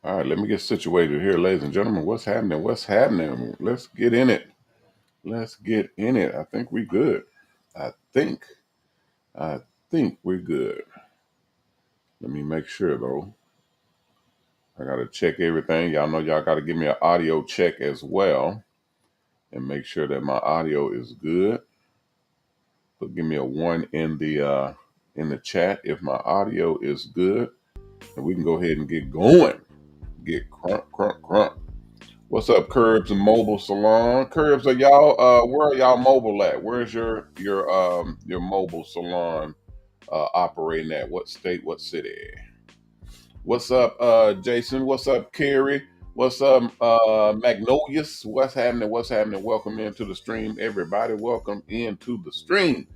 All right, let me get situated here, ladies and gentlemen. What's happening? What's happening? Let's get in it. Let's get in it. I think we good. I think. I think we're good. Let me make sure though. I gotta check everything. Y'all know y'all gotta give me an audio check as well and make sure that my audio is good. So give me a one in the chat if my audio is good, and we can go ahead and get going. Get crunk, crunk, crunk. What's up, Curbs and Mobile Salon? Curbs, are y'all where are y'all mobile at? Where's your mobile salon operating at? What state, what city? What's up, Jason? What's up, Carrie? What's up, Magnolius? What's happening? What's happening? Welcome into the stream, everybody. Welcome into the stream.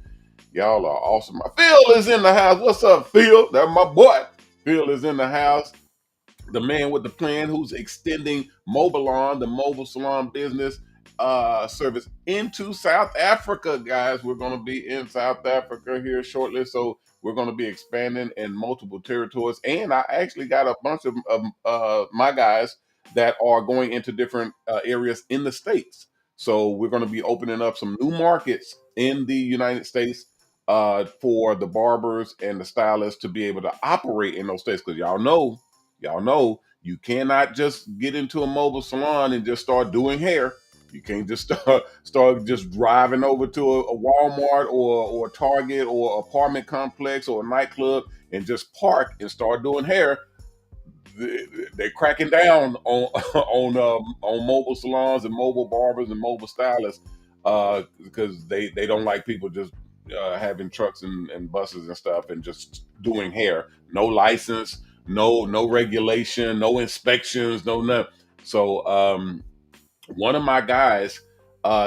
Y'all are awesome. Phil is in the house. What's up, Phil? That's my boy. Phil is in the house. The man with the plan who's extending MOBALON, the mobile salon business service into South Africa, guys. We're going to be in South Africa here shortly. So we're going to be expanding in multiple territories. And I actually got a bunch of my guys that are going into different areas in the States. So we're going to be opening up some new markets in the United States for the barbers and the stylists to be able to operate in those states. Because y'all know you cannot just get into a mobile salon and just start doing hair. You can't just start just driving over to a Walmart or Target or apartment complex or a nightclub and just park and start doing hair. They're cracking down on on mobile salons and mobile barbers and mobile stylists because they don't like people just having trucks and buses and stuff and just doing hair. No license, no regulation, no inspections, no nothing. So one of my guys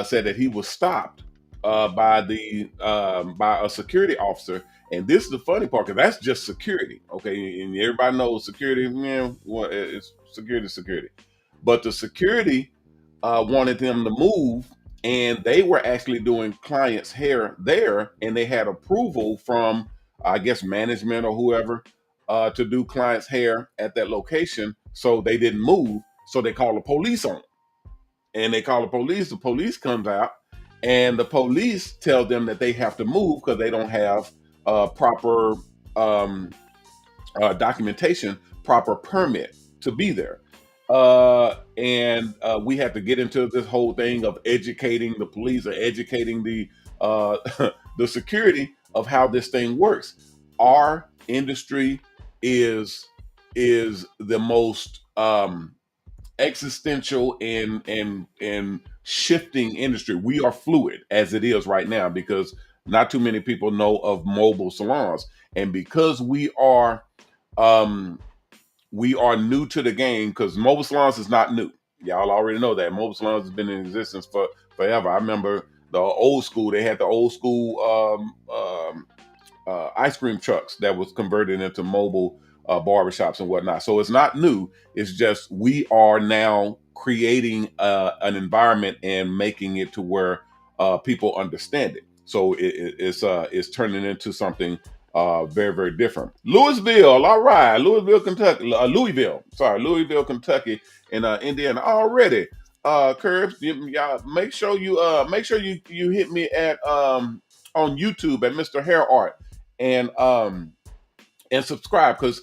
said that he was stopped by a security officer, and this is the funny part because that's just security, okay? And everybody knows security, man. Well, it's security, but the security wanted them to move, and they were actually doing clients' hair there, and they had approval from, I guess, management or whoever to do clients' hair at that location, so they didn't move. So they called the police on them, and they call the police. The police comes out, and the police tell them that they have to move because they don't have proper documentation, proper permit to be there. And we have to get into this whole thing of educating the police or educating the the security of how this thing works. Our industry is the most existential and shifting industry. We are fluid as it is right now because not too many people know of mobile salons, and because um we are new to the game because mobile salons is not new. Y'all already know that mobile salons has been in existence for forever. I remember the old school. They had the old school ice cream trucks that was converted into mobile barbershops and whatnot. So it's not new. It's just we are now creating an environment and making it to where people understand it. So it's turning into something very, very different. Louisville, all right, Louisville, Kentucky, Louisville, Kentucky, and Indiana already. Curbs, y'all make sure you hit me at on YouTube at MrHairArt and subscribe because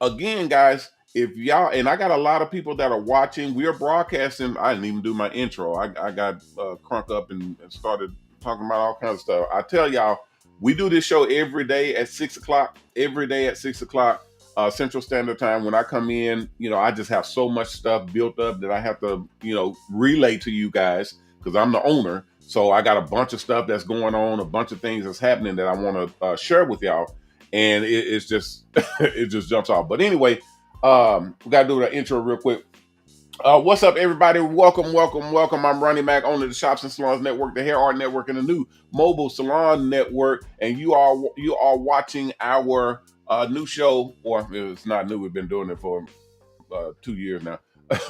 again, guys, if y'all and I got a lot of people that are watching. We are broadcasting. I didn't even do my intro. I got crunk up and started talking about all kinds of stuff. I tell y'all, we do this show every day at 6 o'clock. Every day at 6 o'clock Central Standard Time. When I come in, I just have so much stuff built up that I have to, relay to you guys because I'm the owner. So I got a bunch of stuff that's going on, a bunch of things that's happening that I want to share with y'all, and it's just it just jumps off. But anyway, we gotta do the intro real quick. What's up, everybody? Welcome, welcome, welcome. I'm Ronnie Mac, owner of the Shops and Salons Network, the Hair Art Network, and the new Mobile Salon Network. And you are watching our new show, or it's not new. We've been doing it for 2 years now.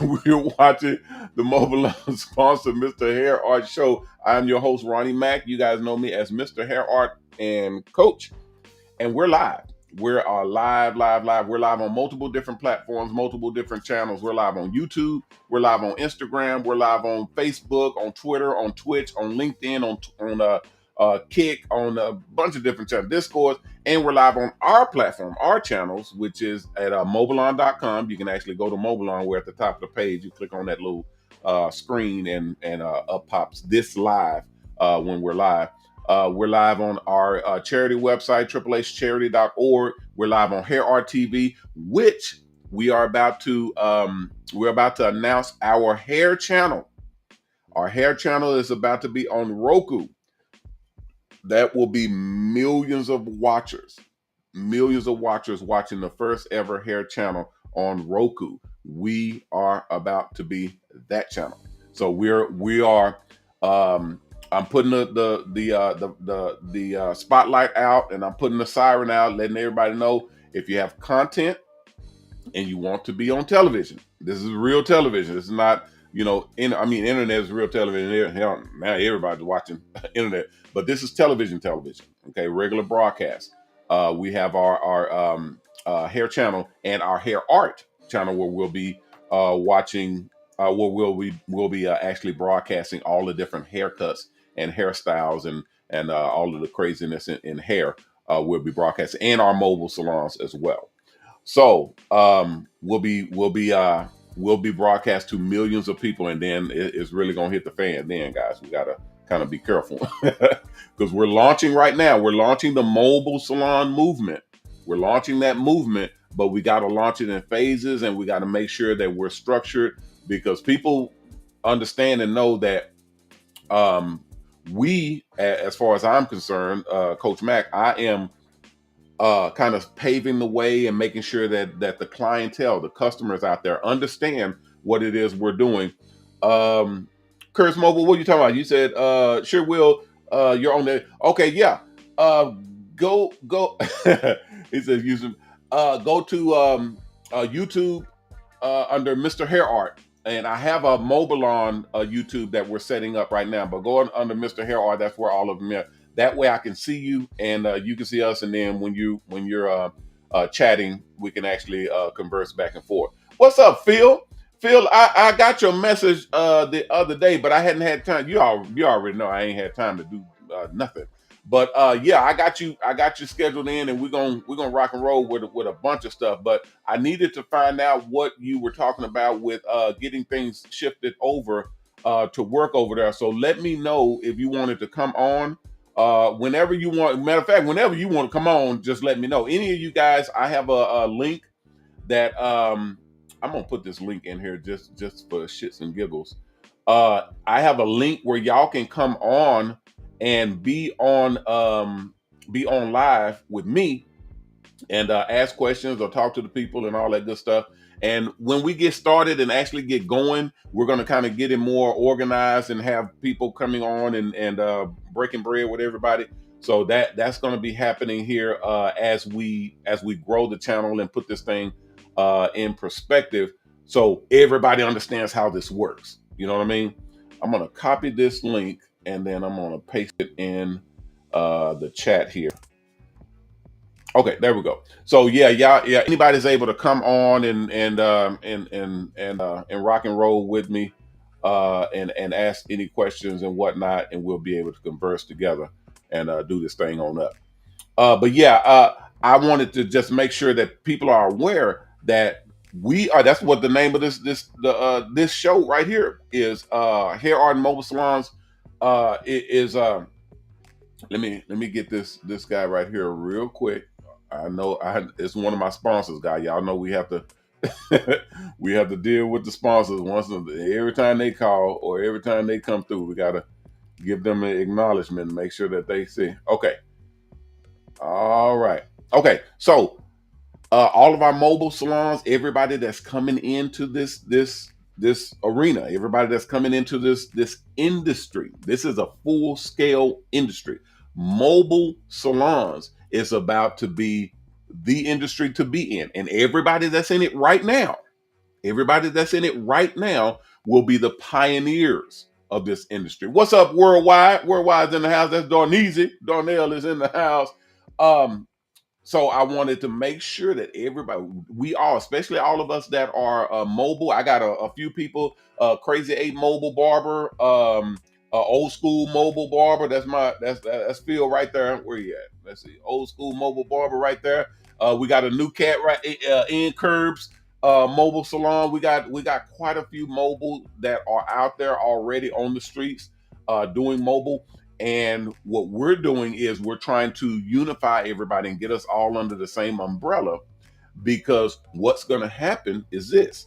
We're watching the Mobile sponsored MrHairArt show. I'm your host, Ronnie Mac. You guys know me as MrHairArt and Coach, and we're live. we're live. We're live on multiple different platforms, multiple different channels. We're live on YouTube. We're live on Instagram. We're live on Facebook, on Twitter, on Twitch, on LinkedIn, on Kick, on a bunch of different channels, Discord, and we're live on our platform, our channels, which is at MobalOn.com. You can actually go to MobalOn. We're at the top of the page. You click on that little screen, and up pops this live when we're live. We're live on our charity website, triplehcharity.org. We're live on HairArt TV, which we are about to announce our hair channel. Our hair channel is about to be on Roku. That will be millions of watchers watching the first ever hair channel on Roku. We are about to be that channel. So we are. I'm putting the spotlight out, and I'm putting the siren out, letting everybody know if you have content and you want to be on television. This is real television. This is not, internet is real television. Now everybody's watching internet, but this is television. Okay, regular broadcast. We have our hair channel and our hair art channel where we'll be watching. Where we'll be actually broadcasting all the different haircuts and hairstyles and all of the craziness in hair. We'll be broadcasting, and our mobile salons as well. So we'll be broadcast to millions of people, and then it's really gonna hit the fan. Then, guys, we gotta kind of be careful because we're launching right now. We're launching the mobile salon movement. We're launching that movement, but we got to launch it in phases, and we got to make sure that we're structured, because people understand and know that we, as far as I'm concerned, Coach Mac, I am kind of paving the way and making sure that the clientele, the customers out there, understand what it is we're doing. Curtis Mobile, what are you talking about? You said, sure will. You're on there. Okay, yeah. Go. He says, go to YouTube under MrHairArt. And I have a MOBALON YouTube that we're setting up right now. But go under MrHairArt, that's where all of them are. That way I can see you, and you can see us. And then when you're chatting, we can actually converse back and forth. What's up, Phil? Phil, I got your message the other day, but I hadn't had time. You already know I ain't had time to do nothing. But yeah, I got you scheduled in, and we're gonna rock and roll with a bunch of stuff. But I needed to find out what you were talking about with getting things shifted over to work over there. So let me know if you wanted to come on whenever you want. Matter of fact, whenever you want to come on, just let me know. Any of you guys, I have a link that I'm gonna put this link in here just for shits and giggles. I have a link where y'all can come on and be on live with me and ask questions or talk to the people and all that good stuff. And when we get started and actually get going, we're going to kind of get it more organized and have people coming on and breaking bread with everybody. So that's going to be happening here as we grow the channel and put this thing in perspective, so everybody understands how this works. You know what I mean? I'm going to copy this link, and then I'm going to paste it in the chat here. Okay, there we go. So yeah, anybody's able to come on and rock and roll with me and ask any questions and whatnot, and we'll be able to converse together and do this thing on up. But yeah, I wanted to just make sure that people are aware that we are. That's what the name of this show right here is. Hair Art and Mobile Salons is. Let me get this guy right here real quick. I know it's one of my sponsors, guy. Y'all know we have to we have to deal with the sponsors every time they call or every time they come through. We gotta give them an acknowledgement and make sure that they see. Okay. All right. Okay. So all of our mobile salons, everybody that's coming into this arena, everybody that's coming into this industry, this is a full scale industry. Mobile salons is about to be the industry to be in, and everybody that's in it right now will be the pioneers of this industry. What's up, Worldwide? Worldwide's in the house. That's Darneezy. Darnell is in the house. So I wanted to make sure that everybody, we all, especially all of us that are mobile. I got a few people, Crazy Eight Mobile Barber, old school mobile barber. That's Phil right there. Where you at? Let's see, old school mobile barber right there. We got a new cat right in Curbs mobile salon. We got quite a few mobile that are out there already on the streets doing mobile. And what we're doing is we're trying to unify everybody and get us all under the same umbrella, because what's going to happen is this: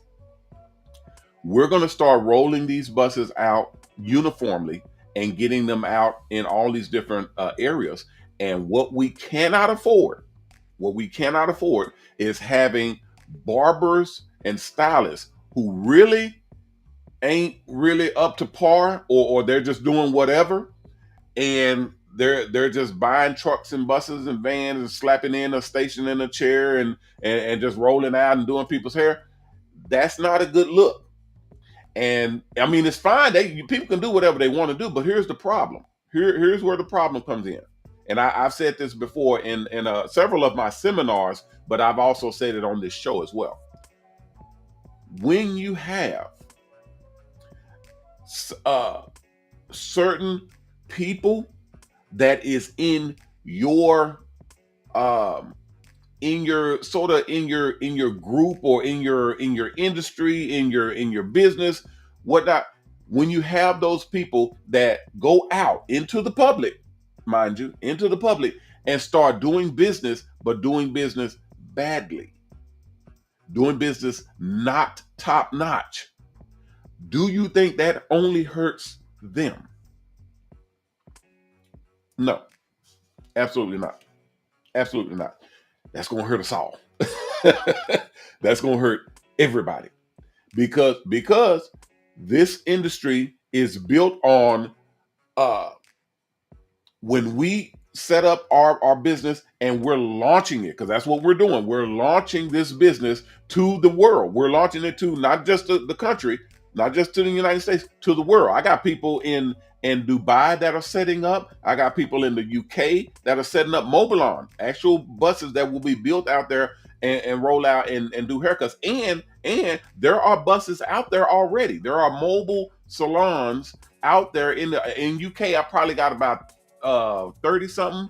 we're going to start rolling these buses out uniformly and getting them out in all these different areas. And what we cannot afford is having barbers and stylists who really ain't really up to par, or they're just doing whatever, and they're just buying trucks and buses and vans and slapping in a station in a chair and just rolling out and doing people's hair. That's not a good look. And I mean, it's fine. People can do whatever they want to do, but here's the problem. Here's where the problem comes in. And I've said this before in several of my seminars, but I've also said it on this show as well. When you have certain people that is in your in your group, or in your industry, in your business, whatnot, when you have those people that go out into the public, mind you, into the public, and start doing business, but doing business badly, doing business not top notch, do you think that only hurts them? No, absolutely not. Absolutely not. That's going to hurt us all. That's going to hurt everybody, because this industry is built on when we set up our business and we're launching it, because that's what we're doing. We're launching this business to the world. We're launching it to not just the country, not just to the United States, to the world. I got people in Dubai that are setting up. I got people in the UK that are setting up MOBALON, actual buses that will be built out there and roll out and do haircuts. And there are buses out there already. There are mobile salons out there in UK. I probably got about 30 something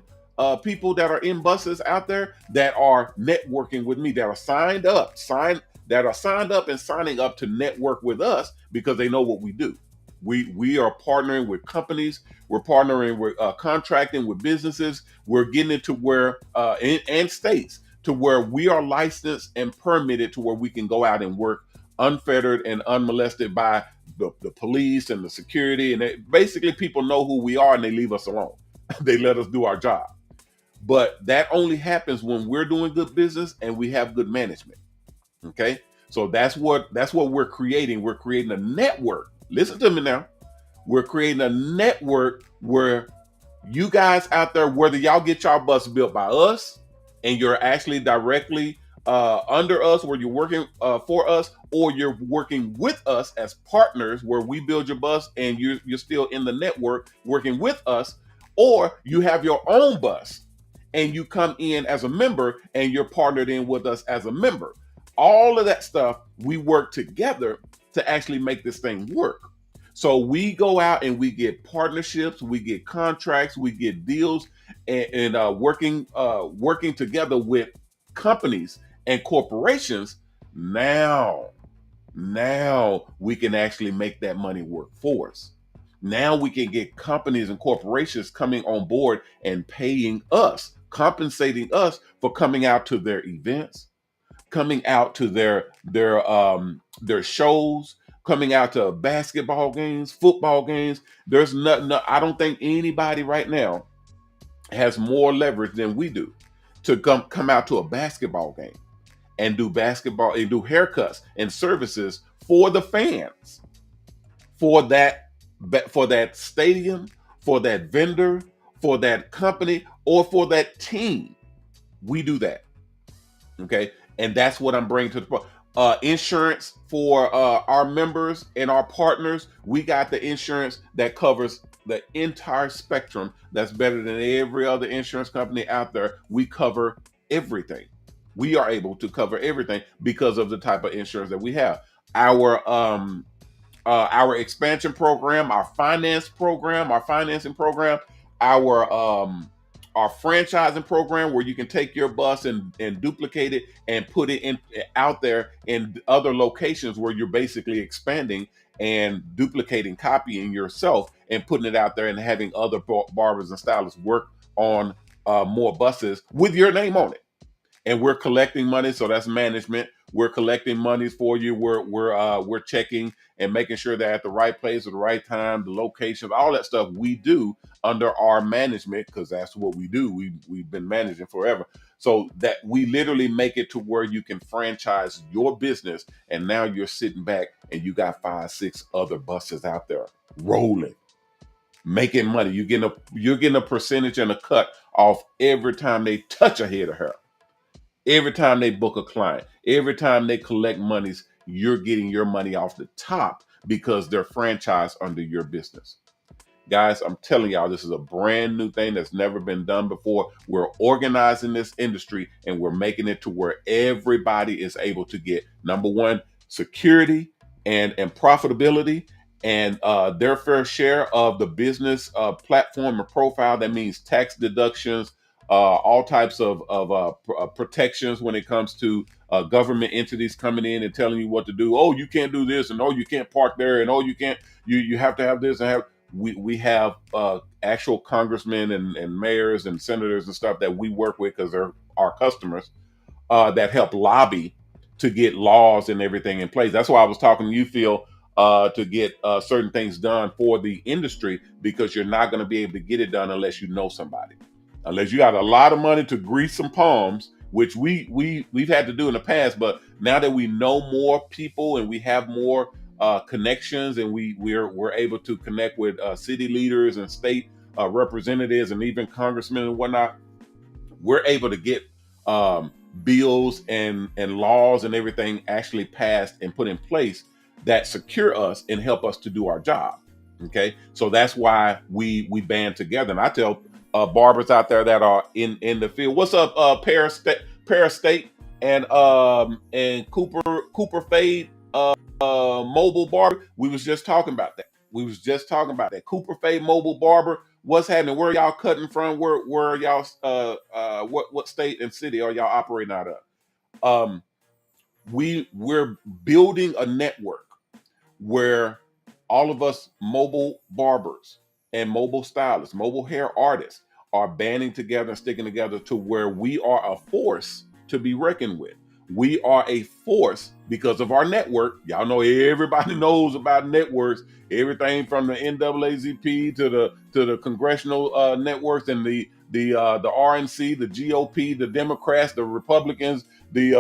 people that are in buses out there that are networking with me, that are signed up and signing up to network with us, because they know what we do. We are partnering with companies. We're partnering with contracting with businesses. We're getting it to where and states to where we are licensed and permitted to where we can go out and work unfettered and unmolested by the police and the security. And basically, people know who we are and they leave us alone. They let us do our job. But that only happens when we're doing good business and we have good management. Okay, so that's what we're creating. We're creating a network. Listen to me now. We're creating a network where you guys out there, whether y'all get y'all bus built by us and you're actually directly under us, where you're working for us, or you're working with us as partners, where we build your bus and you're still in the network working with us, or you have your own bus and you come in as a member and you're partnered in with us as a member. All of that stuff, we work together to actually make this thing work. So we go out and we get partnerships, we get contracts, we get deals, and working together with companies and corporations. Now we can actually make that money work for us. Now we can get companies and corporations coming on board and paying us, compensating us for coming out to their events, coming out to their shows, coming out to basketball games, football games. There's nothing. I don't think anybody right now has more leverage than we do to come out to a basketball game and do basketball and do haircuts and services for the fans, for that stadium, for that vendor, for that company, or for that team. We do that. Okay. And that's what I'm bringing to the insurance for our members and our partners. We got the insurance that covers the entire spectrum. That's better than every other insurance company out there. We cover everything. We are able to cover everything because of the type of insurance that we have. Our expansion program, our finance program, our financing program, our our franchising program, where you can take your bus and duplicate it and put it in out there in other locations where you're basically expanding and duplicating, copying yourself and putting it out there and having other barbers and stylists work on more buses with your name on it. And we're collecting money, so that's management. We're collecting monies for you. We're checking and making sure they're at the right place at the right time, the location, all that stuff we do under our management, because that's what we do. We've been managing forever, so that we literally make it to where you can franchise your business, and now you're sitting back and you got 5, 6 other buses out there rolling, making money. You're getting a percentage and a cut off every time they touch a head of hair. Every time they book a client, every time they collect monies, you're getting your money off the top because they're franchised under your business. Guys, I'm telling y'all, this is a brand new thing that's never been done before. We're organizing this industry and we're making it to where everybody is able to get, number one, security and profitability, and their fair share of the business platform and profile. That means tax deductions, all types of protections when it comes to government entities coming in and telling you what to do. Oh, you can't do this, and oh, you can't park there, and oh, you can't. You have to have this and have. We have actual congressmen and mayors and senators and stuff that we work with because they're our customers, that help lobby to get laws and everything in place. That's why I was talking to you, Phil, to get certain things done for the industry, because you're not going to be able to get it done unless you know somebody, unless you got a lot of money to grease some palms, which we've had to do in the past. But now that we know more people and we have more connections, and we're able to connect with city leaders and state representatives and even congressmen and whatnot, we're able to get bills and laws and everything actually passed and put in place that secure us and help us to do our job. Okay, so that's why we band together. And I tell barbers out there that are in the field, what's up, Paris State and Cooper Fade, Mobile Barber. We was just talking about that. Cooper Fade Mobile Barber. What's happening? Where y'all cutting from? Where y'all what state and city are y'all operating out of? We're building a network where all of us mobile barbers and mobile stylists, mobile hair artists are banding together and sticking together to where we are a force to be reckoned with. We are a force because of our network. Y'all know, everybody knows about networks. Everything from the NAACP to the congressional networks, and the RNC, the GOP, the Democrats, the Republicans, the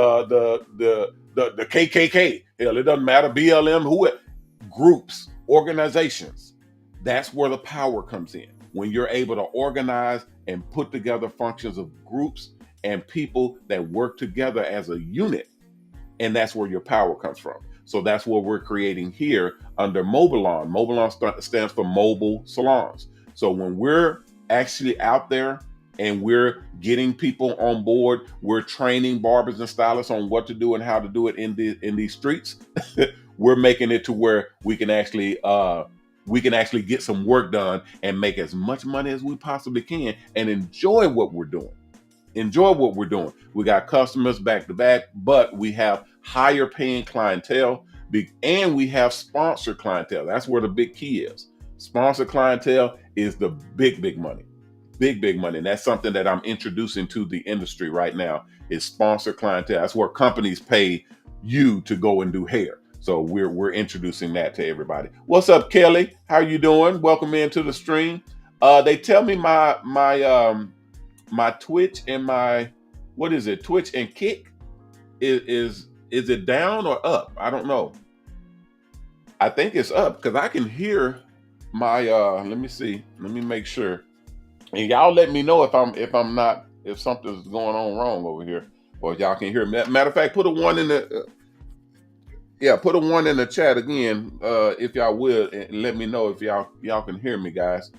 KKK. Hell, it doesn't matter. BLM, whoever. Groups, organizations. That's where the power comes in. When you're able to organize and put together functions of groups and people that work together as a unit, and that's where your power comes from. So that's what we're creating here under MOBALON. MOBALON stands for Mobile Salons. So when we're actually out there and we're getting people on board, we're training barbers and stylists on what to do and how to do it in these streets. We're making it to where we can actually get some work done and make as much money as we possibly can and enjoy what we're doing. We got customers back to back, but we have higher paying clientele, and we have sponsor clientele. That's where the big key is. Sponsor clientele is the big money. Big money. And that's something that I'm introducing to the industry right now, is sponsor clientele. That's where companies pay you to go and do hair. So we're introducing that to everybody. What's up, Kelly? How you doing? Welcome into the stream. They tell me my Twitch and my, what is it? Twitch and Kick is it down or up? I don't know. I think it's up because I can hear my let me see. Let me make sure. And y'all let me know if something's going on wrong over here, or if y'all can hear me. Matter of fact, put a 1 in the put a 1 in the chat again, if y'all would, and let me know if y'all can hear me, guys.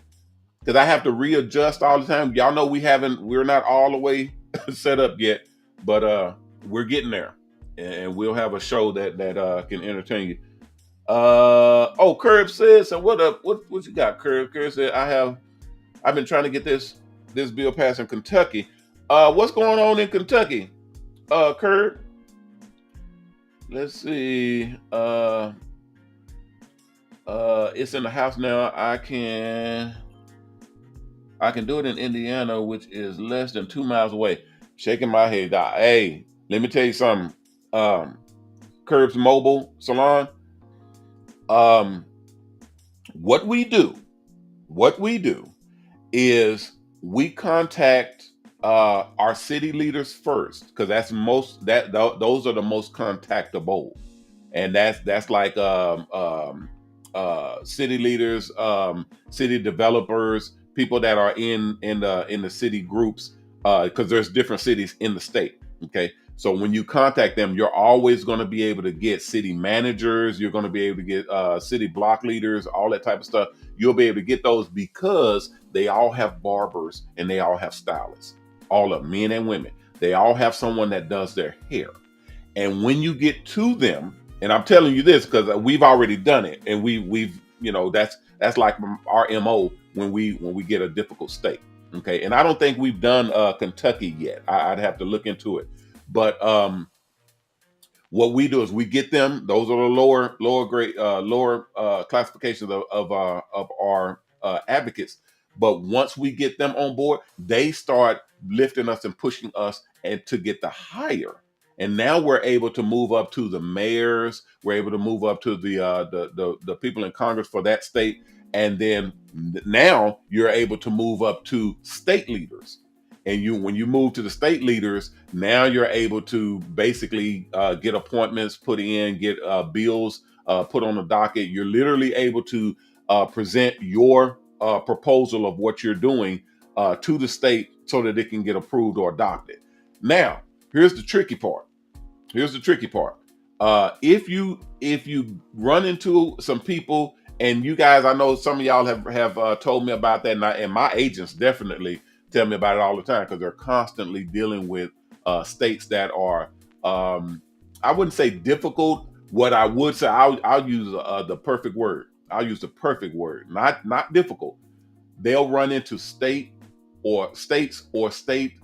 Because I have to readjust all the time. Y'all know we're not all the way set up yet, but we're getting there, and we'll have a show that can entertain you. Oh, Curb says, and what up? What you got, Curb? Curb said, I've been trying to get this bill passed in Kentucky. What's going on in Kentucky? Curb. Let's see. It's in the House now. I can do it in Indiana, which is less than 2 miles away. Shaking my head. Hey, let me tell you something. Curb's Mobile Salon. Um, what we do is we contact our city leaders first, because those are the most contactable, and that's like city leaders, city developers, people that are in the city groups, because there's different cities in the state. Okay, so when you contact them, you're always going to be able to get city managers. You're going to be able to get city block leaders, all that type of stuff. You'll be able to get those because they all have barbers and they all have stylists. All of them, men and women. They all have someone that does their hair. And when you get to them, and I'm telling you this because we've already done it, and we've that's like our MO when we get a difficult state. Okay, and I don't think we've done Kentucky yet. I'd have to look into it. But what we do is we get them. Those are the lower grade, lower classifications of our advocates. But once we get them on board, they start lifting us and pushing us and to get the higher. And now we're able to move up to the mayors. We're able to move up to the people in Congress for that state. And then now you're able to move up to state leaders. And when you move to the state leaders, now you're able to basically get appointments put in, get bills put on the docket. You're literally able to present your proposal of what you're doing to the state so that it can get approved or adopted. Now, here's the tricky part. If you run into some people, and you guys, I know some of y'all have told me about that, and my agents definitely tell me about it all the time, because they're constantly dealing with states that are, I wouldn't say difficult. What I would say, I'll use the perfect word. I'll use the perfect word, not difficult. They'll run into states or state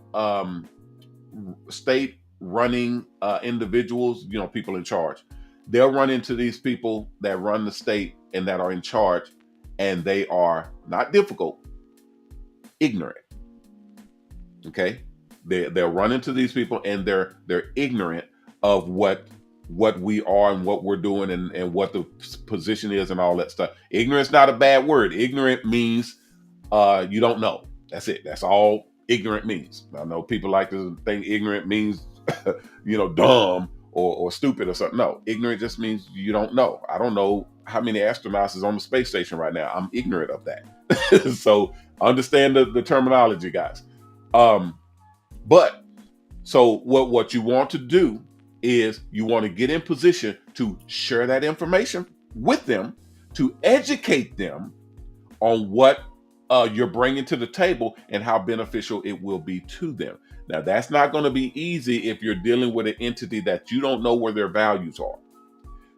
running individuals, people in charge. They'll run into these people that run the state and that are in charge, and they are not difficult, ignorant. Okay, they'll run into these people, and they're ignorant of what we are and what we're doing, and what the position is and all that stuff. Ignorant's not a bad word. Ignorant means you don't know. That's it. That's all ignorant means. I know people like to think ignorant means dumb or stupid or something. No, ignorant just means you don't know. I don't know how many astronauts is on the space station right now. I'm ignorant of that. So understand the terminology, guys. But so what you want to do is you want to get in position to share that information with them, to educate them on what you're bringing to the table and how beneficial it will be to them. Now, that's not going to be easy if you're dealing with an entity that you don't know where their values are.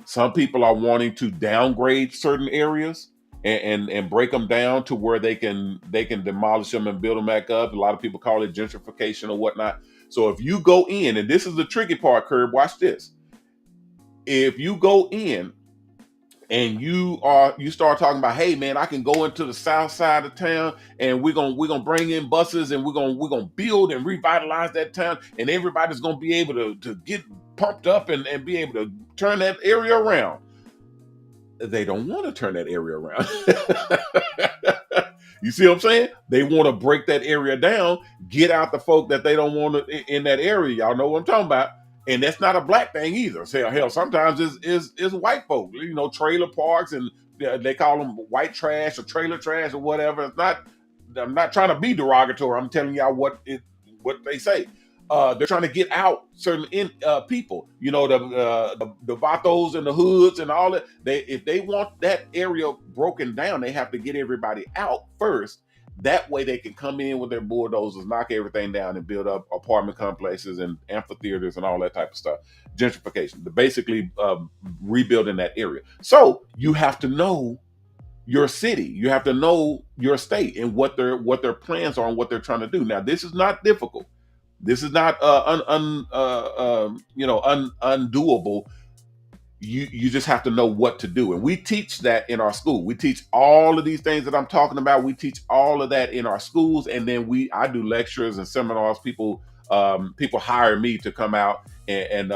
Some people are wanting to downgrade certain areas and break them down to where they can demolish them and build them back up. A lot of people call it gentrification or whatnot. So if you go in, and this is the tricky part, Curb, watch this. If you go in and you start talking about, hey man, I can go into the south side of town, and we're gonna bring in buses, and we're gonna build and revitalize that town, and everybody's gonna be able to get pumped up and be able to turn that area around. They don't want to turn that area around. You see what I'm saying? They want to break that area down, get out the folk that they don't want in that area. Y'all know what I'm talking about. And that's not a black thing either. Hell, sometimes it's white folk, trailer parks, and they call them white trash or trailer trash or whatever. It's not. I'm not trying to be derogatory. I'm telling y'all what they say. They're trying to get out certain people, the vatos and the hoods and all that. If they want that area broken down, they have to get everybody out first, That way they can come in with their bulldozers, knock everything down, and build up apartment complexes and amphitheaters and all that type of stuff. Gentrification, basically rebuilding that area. So you have to know your city, you have to know your state and what their plans are and what they're trying to do. Now, this is not difficult. This is not undoable. You just have to know what to do, and we teach that in our school. We teach all of these things that I'm talking about. We teach all of that in our schools, and then I do lectures and seminars. People hire me to come out and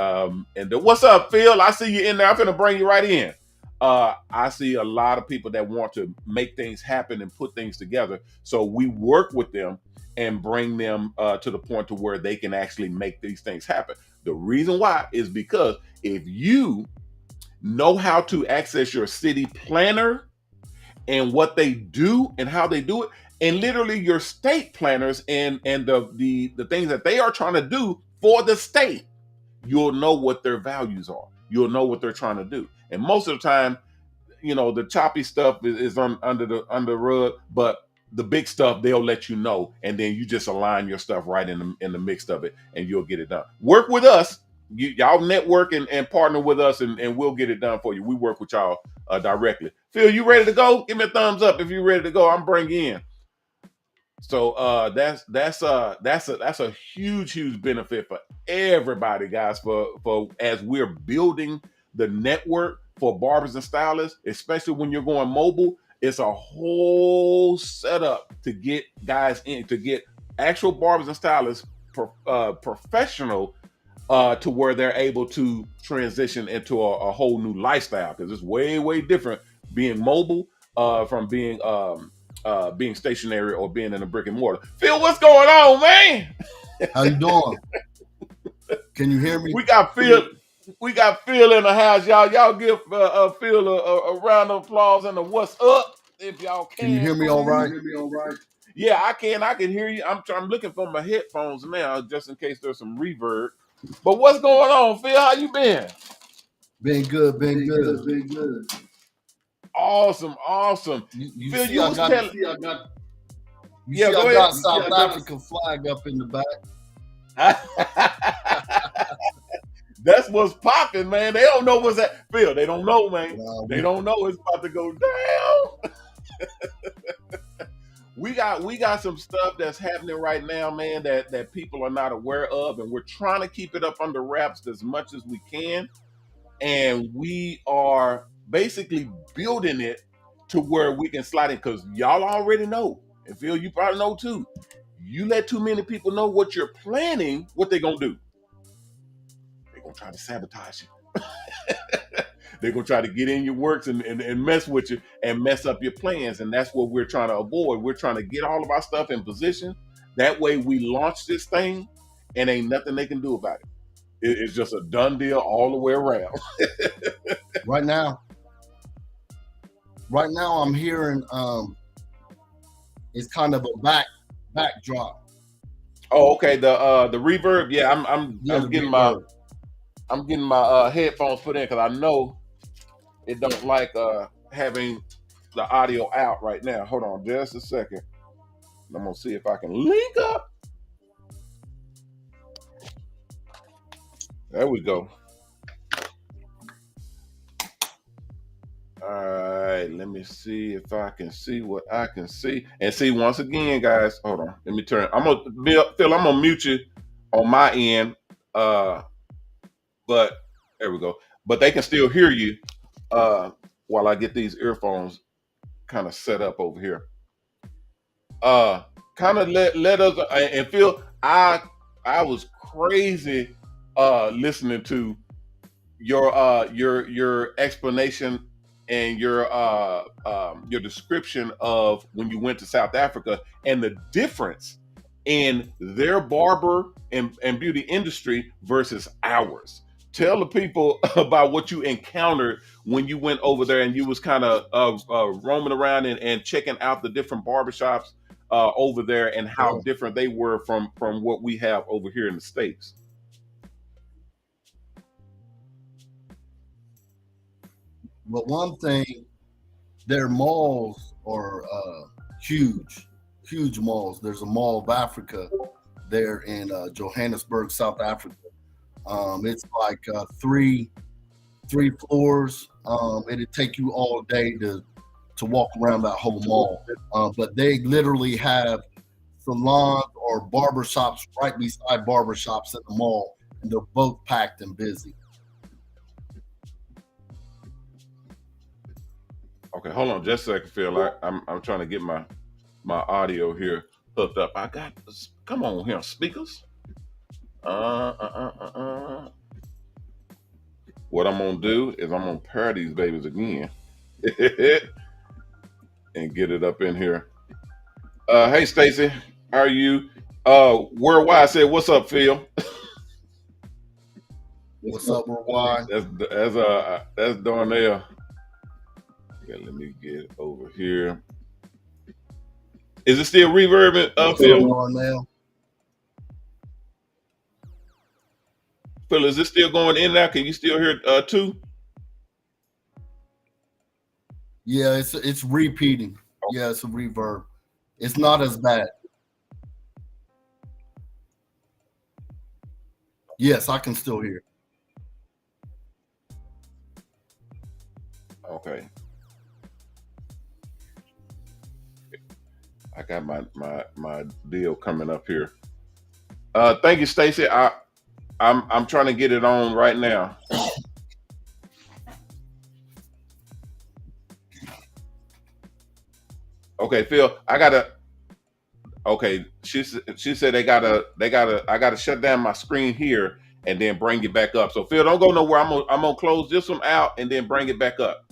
what's up, Phil? I see you in there. I'm gonna bring you right in. I see a lot of people that want to make things happen and put things together, so we work with them and bring them to the point to where they can actually make these things happen. The reason why is because if you know how to access your city planner and what they do and how they do it, and literally your state planners and the things that they are trying to do for the state, you'll know what their values are. You'll know what they're trying to do. And most of the time, the choppy stuff is under the rug, but the big stuff they'll let you know, and then you just align your stuff right in the mix of it, and you'll get it done. Work with us. Y'all network and partner with us, and we'll get it done for you. We work with y'all directly. Phil, you ready to go? Give me a thumbs up if you're ready to go. I'm bringing you in. So that's a huge benefit for everybody, guys. For as we're building the network for barbers and stylists, especially when you're going mobile, it's a whole setup to get guys in, to get actual barbers and stylists professional to where they're able to transition into a whole new lifestyle, because it's way different being mobile from being stationary or being in a brick and mortar. Phil, what's going on, man? How you doing? Can you hear me? We got Phil in the house, y'all. Y'all give Phil a round of applause and a what's up if y'all can. Can you hear me all right? Yeah, I can. I can hear you. I'm looking for my headphones now, just in case there's some reverb. But what's going on, Phil? How you been? Been good. Awesome. You Phil, see, you I was got, telling. you see, Yeah, I go ahead. got South African flag up in the back. That's what's popping, man. They don't know what's that. Phil, they don't know, man. They don't know it's about to go down. We got some stuff that's happening right now, man, that people are not aware of, and we're trying to keep it up under wraps as much as we can. And we are basically building it to where we can slide in, because y'all already know, and Phil, you probably know too. You let too many people know what you're planning, what they're gonna do? They're gonna try to sabotage you. They're gonna try to get in your works and mess with you and mess up your plans. And that's what we're trying to avoid. We're trying to get all of our stuff in position. That way we launch this thing and ain't nothing they can do about it. It's just a done deal all the way around. Right now I'm hearing it's kind of a backdrop. Oh, okay. The reverb. Yeah, I'm getting my headphones put in, because I know it don't like having the audio out right now. Hold on just a second. I'm gonna see if I can link up. There we go. All right, let me see if I can see what I can see. And see, once again, guys, hold on. Let me turn. Phil, I'm gonna mute you on my end. But there we go. But they can still hear you while I get these earphones kind of set up over here. Kind of let us, and Phil, I was crazy listening to your explanation and your description of when you went to South Africa and the difference in their barber and beauty industry versus ours. Tell the people about what you encountered when you went over there and you was kind of roaming around and checking out the different barbershops over there, and how different they were from what we have over here in the States. But one thing, their malls are huge. huge malls. There's a Mall of Africa there in Johannesburg, South Africa. It's like three floors. It'd take you all day to walk around that whole mall. But they literally have salons or barber shops right beside barber shops at the mall, and they're both packed and busy. Okay, hold on just a second, Phil. I'm trying to get my audio here hooked up. I got this. Come on here, speakers. What I'm gonna do is I'm gonna pair these babies again and get it up in here. Hey Stacy, how are you? Worldwide said, "What's up, Phil?" What's up, Worldwide? That's Darnell. Okay, let me get over here. Is it still reverbing, Phil? Darnell? Phil, is it still going in now? Can you still hear too? Yeah, it's repeating. Yeah, it's a reverb. It's not as bad. Yes, I can still hear. Okay. I got my deal coming up here. Thank you, Stacy. I'm trying to get it on right now. Okay, Phil, I gotta. Okay, she said I gotta shut down my screen here and then bring it back up. So Phil, don't go nowhere. I'm gonna close this one out and then bring it back up.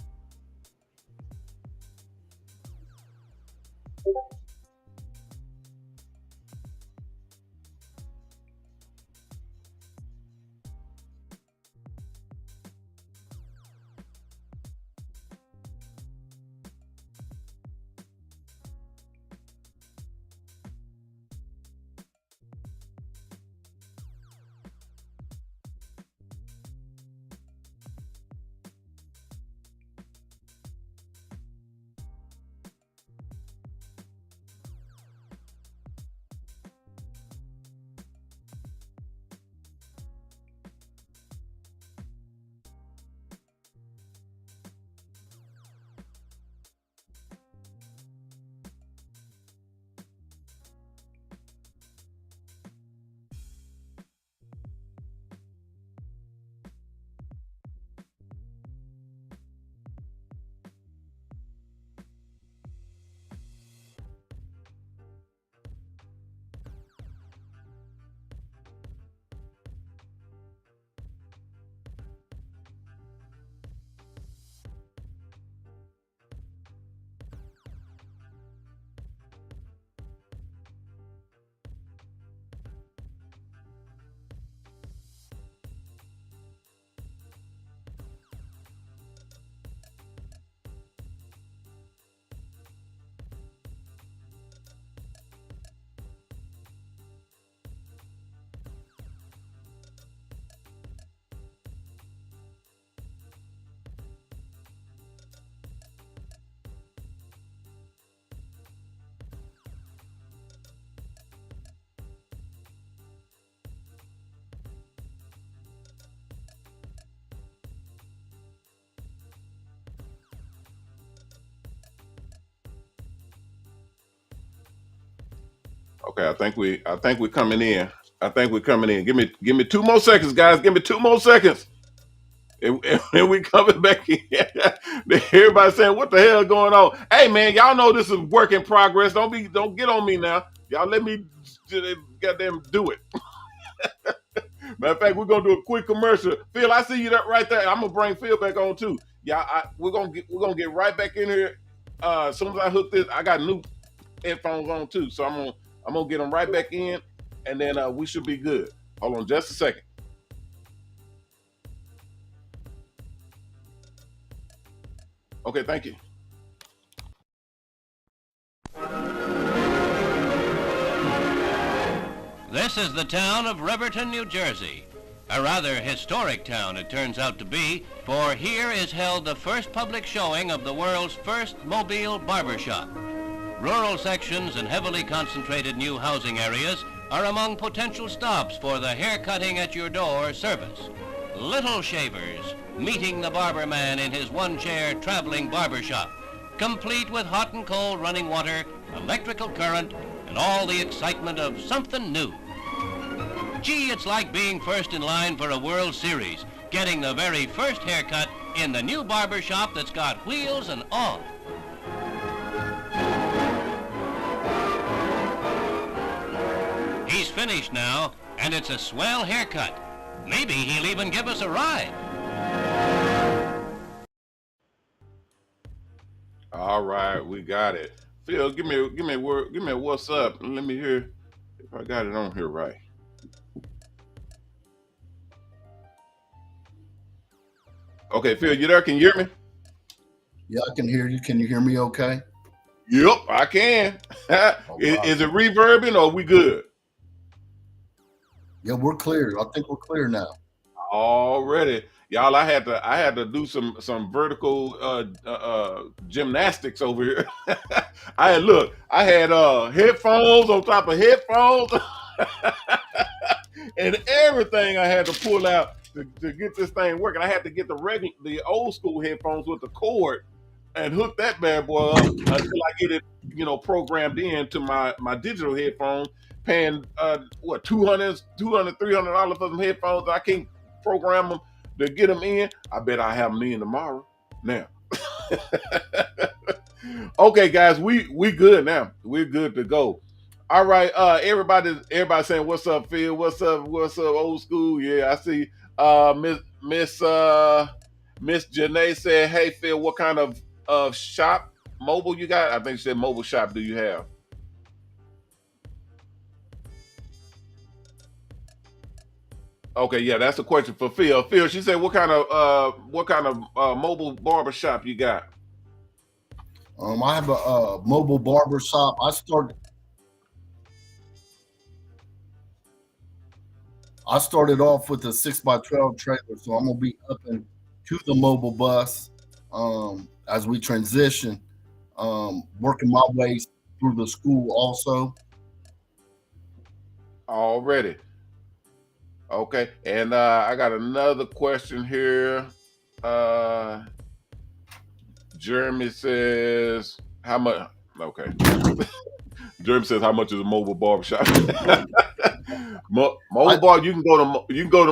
Okay, I think we coming in. I think we're coming in. Give me 2 more seconds, guys. Give me 2 more seconds. And we coming back in. Everybody saying, what the hell going on? Hey man, y'all know this is work in progress. Don't get on me now. Y'all let me goddamn do it. Matter of fact, we're gonna do a quick commercial. Phil, I see you right there. I'm gonna bring Phil back on too. Yeah, we're gonna get right back in here. As soon as I hook this, I got new headphones on too. So I'm gonna get them right back in, and then we should be good. Hold on just a second. Okay, thank you. This is the town of Riverton, New Jersey. A rather historic town it turns out to be, for here is held the first public showing of the world's first mobile barbershop. Rural sections and heavily concentrated new housing areas are among potential stops for the hair cutting at your door service. Little shavers meeting the barber man in his one-chair traveling barber shop, complete with hot and cold running water, electrical current, and all the excitement of something new. Gee, it's like being first in line for a World Series, getting the very first haircut in the new barber shop that's got wheels and all. He's finished now, and it's a swell haircut. Maybe he'll even give us a ride. All right, we got it. Phil, give me a word, give me a what's up. Let me hear if I got it on here right. Okay, Phil, you there? Can you hear me? Yeah, I can hear you. Can you hear me okay? Yep, I can. Is it reverbing or we good? Yeah, we're clear. I think we're clear now. Already. Y'all, I had to do some vertical gymnastics over here. I had headphones on top of headphones and everything I had to pull out to get this thing working. I had to get the old school headphones with the cord and hook that bad boy up until I get it, programmed into my digital headphones, paying what $200, $300 for some headphones. I can't program them to get them in. I bet I have them in tomorrow. Now, okay, guys, we good now. We're good to go. All right, everybody saying what's up, Phil? What's up, old school? Yeah, I see. Miss Janae said, "Hey, Phil, what kind of shop mobile you got?" I think she said mobile shop. Do you have? Okay, yeah, that's a question for Phil. Phil, she said, what kind of mobile barber shop you got? I have a mobile barber shop. I started off with a 6x12 trailer, so I'm gonna be up into the mobile bus as we transition, working my way through the school also. Already. Okay, and I got another question here. Jeremy says, how much? Okay. Jeremy says, how much is a mobile barbershop? Mobile bar, you can go to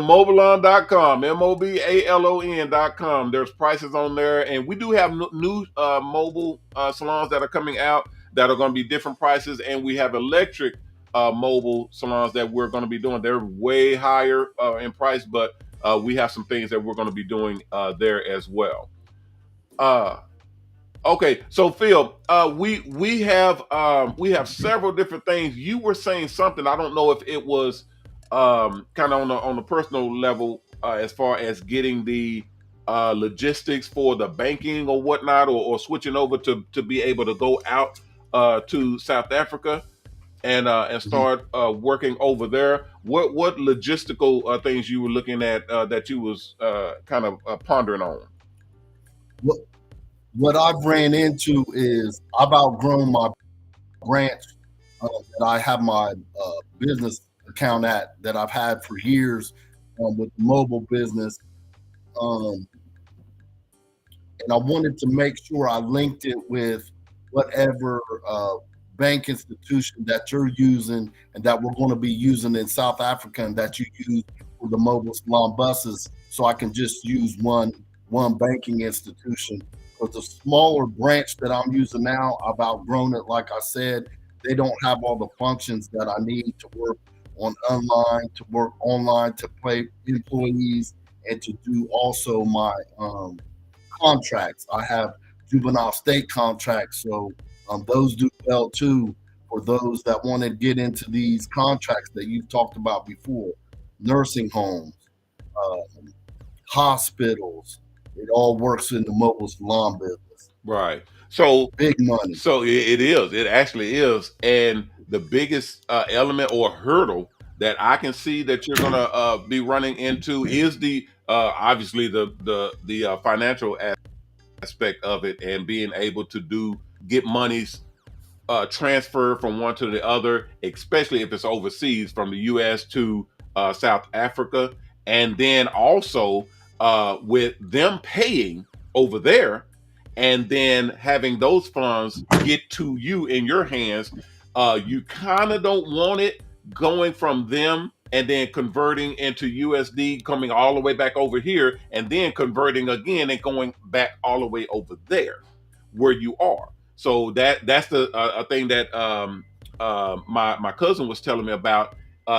MOBALON.com, MOBALON.com. There's prices on there, and we do have new mobile salons that are coming out that are going to be different prices, and we have electric mobile salons that we're going to be doing. They're way higher in price, but we have some things that we're going to be doing there as well. Okay, so Phil, we have several different things. You were saying something. I don't know if it was kind of on the personal level as far as getting the logistics for the banking or whatnot, or switching over to be able to go out to South Africa and start working over there. What logistical things you were looking at that you was kind of pondering on? What I've ran into is I've outgrown my branch that I have my business account at that I've had for years with mobile business. And I wanted to make sure I linked it with whatever bank institution that you're using and that we're going to be using in South Africa and that you use for the Mobile Salon buses, so I can just use one banking institution. Because the smaller branch that I'm using now, I've outgrown it. Like I said, they don't have all the functions that I need to work online, to pay employees, and to do also my contracts. I have juvenile state contracts, so those do well too for those that want to get into these contracts that you've talked about before. Nursing homes, hospitals. It all works in the mobile salon business. Right. So big money. So it is. It actually is. And the biggest element or hurdle that I can see that you're gonna be running into is the obviously the financial aspect of it, and being able to get monies transfer from one to the other, especially if it's overseas from the U.S. to South Africa, and then also with them paying over there, and then having those funds get to you in your hands. You kind of don't want it going from them and then converting into USD, coming all the way back over here, and then converting again and going back all the way over there where you are. So that's the a thing that my cousin was telling me about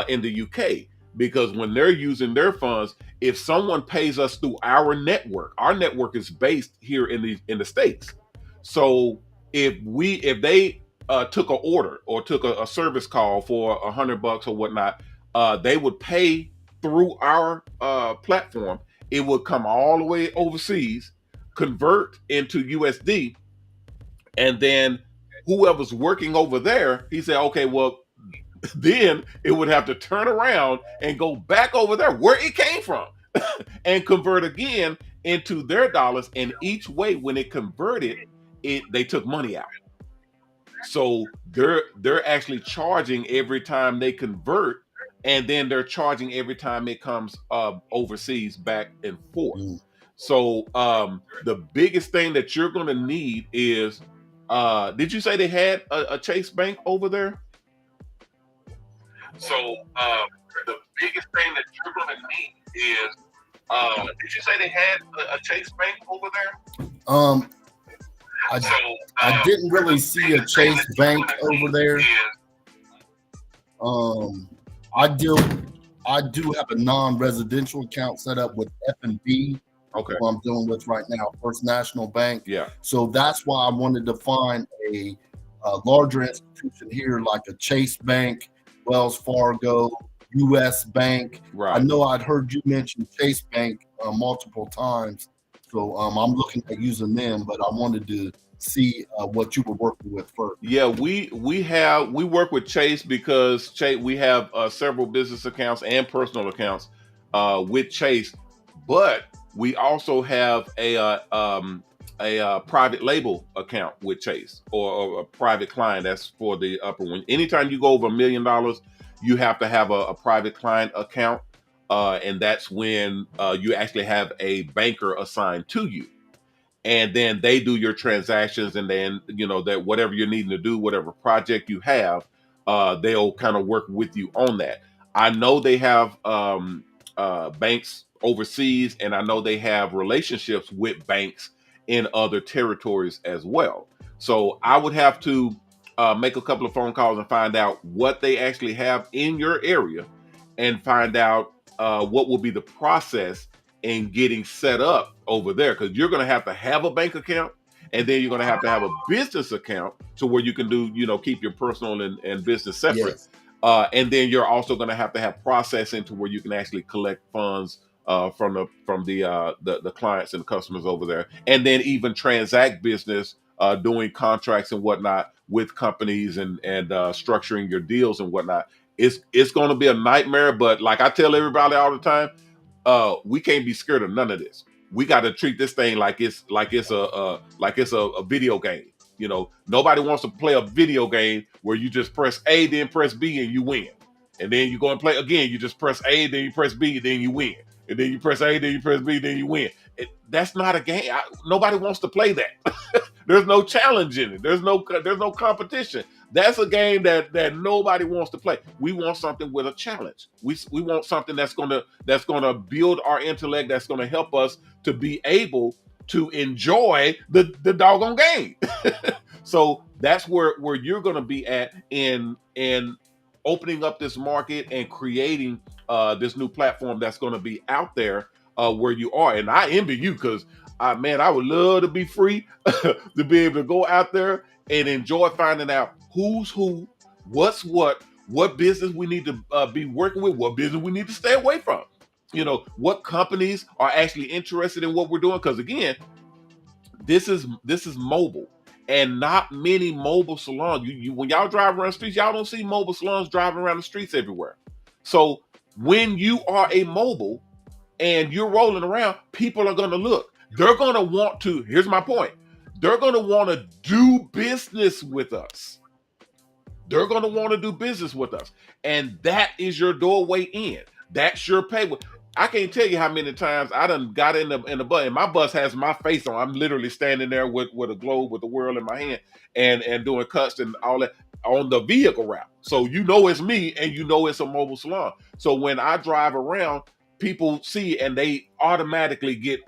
in the UK, because when they're using their funds, if someone pays us through our network is based here in the States. So if they took an order or took a service call for $100 or whatnot, they would pay through our platform. It would come all the way overseas, convert into USD, and then whoever's working over there, he said, okay, well, then it would have to turn around and go back over there where it came from and convert again into their dollars. And each way, when it converted, they took money out. So they're actually charging every time they convert, and then they're charging every time it comes overseas back and forth. So the biggest thing that you're going to need is, did you say they had a Chase Bank over there? So the biggest thing that you're going to need is, did you say they had a Chase Bank over there? I didn't really see a Chase Bank over there. I do have a non-residential account set up with F&B. Okay. Who I'm dealing with right now, First National Bank. Yeah. So that's why I wanted to find a larger institution here, like a Chase Bank, Wells Fargo, U.S. Bank. Right. I know I'd heard you mention Chase Bank multiple times, so I'm looking at using them. But I wanted to see what you were working with first. Yeah, we work with Chase because we have several business accounts and personal accounts with Chase, but we also have a private label account with Chase, or a private client. That's for the upper one. Anytime you go over $1 million, you have to have a private client account, and that's when you actually have a banker assigned to you, and then they do your transactions, and then that whatever you're needing to do, whatever project you have, they'll kind of work with you on that. I know they have banks overseas, and I know they have relationships with banks in other territories as well. So I would have to make a couple of phone calls and find out what they actually have in your area, and find out what will be the process in getting set up over there, because you're going to have a bank account, and then you're going to have a business account to where you can do keep your personal and business separate. Yes. And then you're also going to have processing to where you can actually collect funds from the clients and the customers over there, and then even transact business, doing contracts and whatnot with companies, and structuring your deals and whatnot. It's going to be a nightmare, but like I tell everybody all the time, we can't be scared of none of this. We got to treat this thing like it's a video game. Nobody wants to play a video game where you just press A, then press B, and you win. And then you go and play again. You just press A, then you press B, then you win. And then you press A, then you press B, then you win. That's not a game. Nobody wants to play that. There's no challenge in it. There's no competition. That's a game that nobody wants to play. We want something with a challenge. We want something that's gonna build our intellect. That's gonna help us to be able to enjoy the doggone game. So that's where you're gonna be at in opening up this market and creating this new platform that's gonna be out there where you are. And I envy you, because I would love to be free to be able to go out there and enjoy finding out who's who, what's what business we need to be working with, what business we need to stay away from. What companies are actually interested in what we're doing. Because again, this is mobile, and not many mobile salons. When y'all drive around the streets, y'all don't see mobile salons driving around the streets everywhere. So when you are a mobile and you're rolling around, people are going to look. They're going to want to, here's my point, they're going to want to do business with us. They're going to want to do business with us. And that is your doorway in. That's your pay. I can't tell you how many times I done got in the bus, and my bus has my face on. I'm literally standing there with a globe with the world in my hand and doing cuts and all that on the vehicle route. So you know it's me and you know it's a mobile salon. So when I drive around, people see and they automatically get,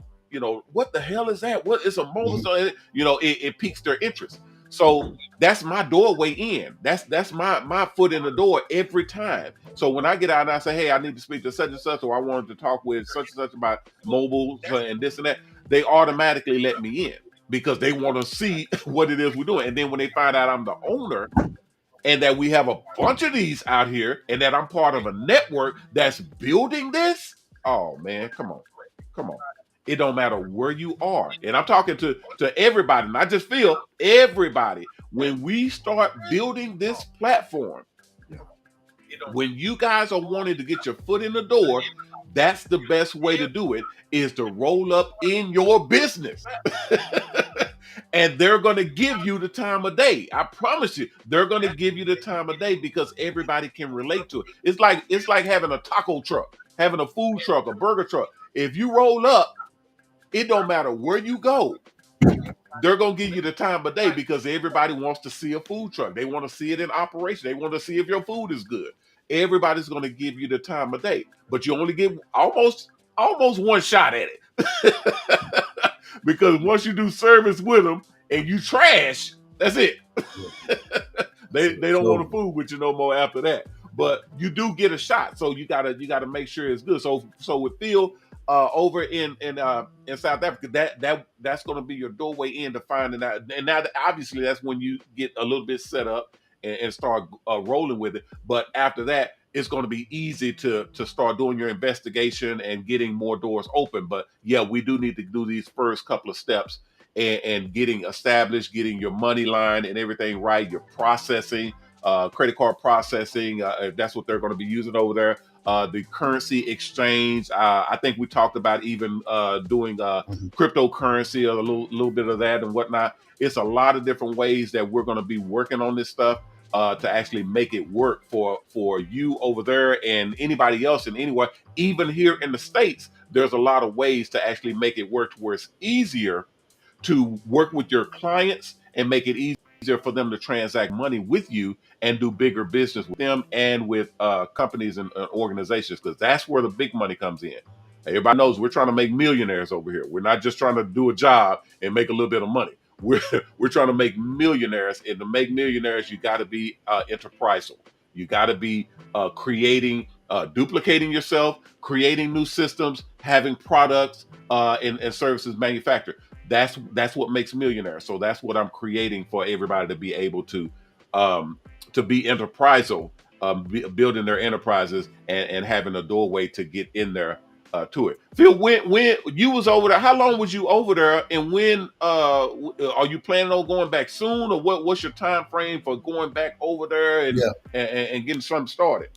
what the hell is that? What is a mobile salon? It piques their interest. So that's my doorway in. That's my foot in the door every time. So when I get out and I say, hey, I need to speak to such and such, or I wanted to talk with such and such about mobile and this and that, they automatically let me in because they want to see what it is we're doing. And then when they find out I'm the owner and that we have a bunch of these out here and that I'm part of a network that's building this, oh man, come on. It don't matter where you are. And I'm talking to everybody, not just Phil, everybody. When we start building this platform, when you guys are wanting to get your foot in the door, that's the best way to do it, is to roll up in your business. And they're going to give you the time of day. I promise you, they're going to give you the time of day because everybody can relate to it. It's like having a taco truck, having a food truck, a burger truck. If you roll up, it don't matter where you go. They're going to give you the time of day because everybody wants to see a food truck. They want to see it in operation. They want to see if your food is good. Everybody's going to give you the time of day, but you only get almost one shot at it. Because once you do service with them and you trash, that's it. They don't want to fool with you no more after that. But you do get a shot, so you gotta make sure it's good. So with Phil over in South Africa, that's going to be your doorway in to finding out. And now obviously that's when you get a little bit set up and start rolling with it. But after that, it's going to be easy to start doing your investigation and getting more doors open. But yeah, we do need to do these first couple of steps and getting established, getting your money line and everything right, your processing, credit card processing, if that's what they're going to be using over there. The currency exchange. I think we talked about even doing cryptocurrency, a little bit of that and whatnot. It's a lot of different ways that we're going to be working on this stuff to actually make it work for you over there and anybody else in anywhere. Even here in the States, there's a lot of ways to actually make it work to where it's easier to work with your clients and make it easier for them to transact money with you and do bigger business with them and with companies and organizations, because that's where the big money comes in. Everybody knows we're trying to make millionaires over here. We're not just trying to do a job and make a little bit of money. We're trying to make millionaires, and to make millionaires, you got to be enterprisal. You got to be creating, duplicating yourself, creating new systems, having products and services manufactured. That's what makes millionaires. So that's what I'm creating for everybody to be able to be enterprisal, building their enterprises and having a doorway to get in there to it. Phil, when you was over there, how long was you over there, and when are you planning on going back soon, or what's your time frame for going back over there and getting something started?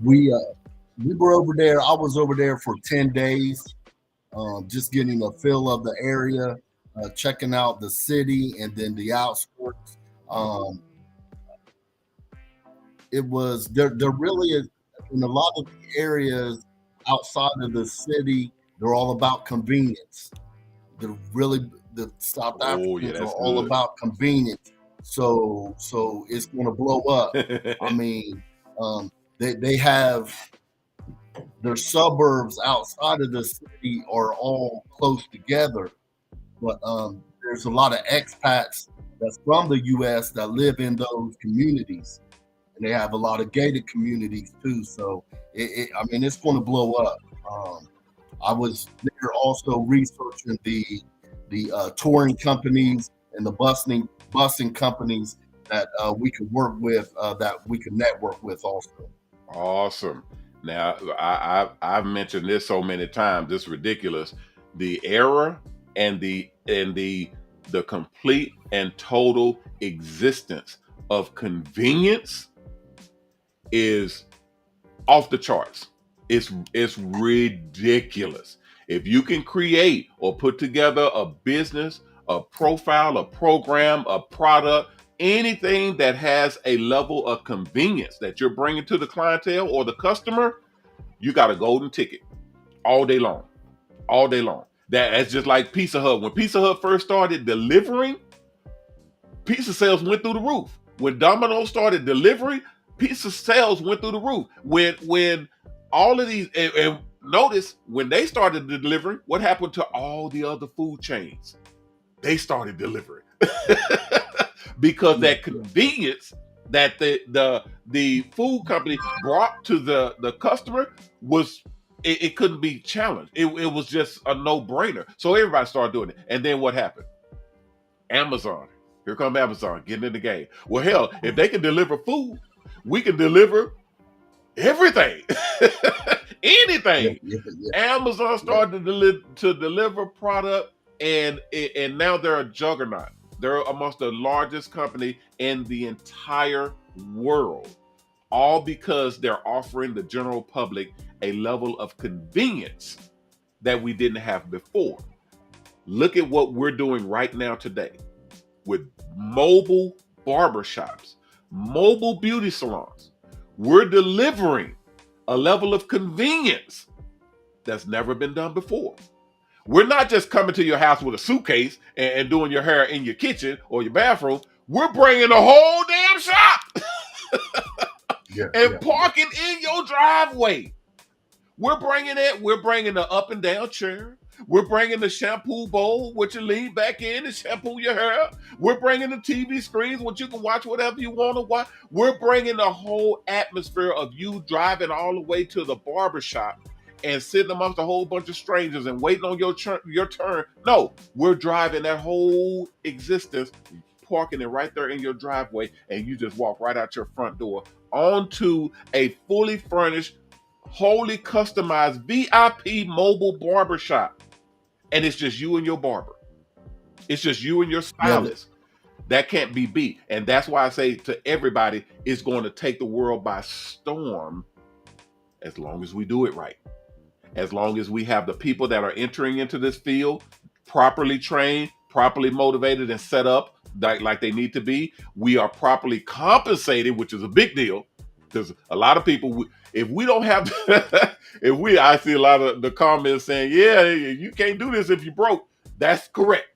We were over there. I was over there for 10 days. Just getting a feel of the area, checking out the city and then the outskirts. It was there really is, in a lot of the areas outside of the city, they're all about convenience. The South Africans are all about convenience. So it's going to blow up. I mean, they have their suburbs outside of the city are all close together, but there's a lot of expats that's from the U.S. that live in those communities, and they have a lot of gated communities too. So it's going to blow up. I was there also researching the touring companies and the busing companies that we could work with, that we could network with also. Awesome. Now, I've mentioned this so many times, it's ridiculous. The era and the complete and total existence of convenience is off the charts. It's ridiculous. If you can create or put together a business, a profile, a program, a product Anything that has a level of convenience that you're bringing to the clientele or the customer, you got a golden ticket all day long. All day long. That's just like Pizza Hut. When Pizza Hut first started delivering, pizza sales went through the roof. When Domino's started delivering, pizza sales went through the roof. When all of these, and notice when they started delivering, what happened to all the other food chains? They started delivering because that convenience that the food company brought to the customer was it couldn't be challenged. It was just a no-brainer. So everybody started doing it. And then what happened? Amazon. Here come Amazon getting in the game. Well, hell, if they can deliver food, we can deliver everything. Anything. Amazon started to deliver product, and now they're a juggernaut. They're amongst the largest company in the entire world, all because they're offering the general public a level of convenience that we didn't have before. Look at what we're doing right now today with mobile barbershops, mobile beauty salons. We're delivering a level of convenience that's never been done before. We're not just coming to your house with a suitcase and doing your hair in your kitchen or your bathroom. We're bringing the whole damn shop and parking in your driveway. We're bringing it. We're bringing the up and down chair. We're bringing the shampoo bowl, which you lean back in and shampoo your hair. We're bringing the TV screens, which you can watch whatever you want to watch. We're bringing the whole atmosphere of you driving all the way to the barbershop and sitting amongst a whole bunch of strangers and waiting on your turn. No, we're driving that whole existence, parking it right there in your driveway, and you just walk right out your front door onto a fully furnished, wholly customized VIP mobile barbershop. And it's just you and your barber. It's just you and your stylist. That can't be beat. And that's why I say to everybody, it's going to take the world by storm as long as we do it right. As long as we have the people that are entering into this field properly trained, properly motivated, and set up like they need to be. We are properly compensated, which is a big deal. Because a lot of people, if we don't have, I see a lot of the comments saying, yeah, you can't do this if you're broke. That's correct.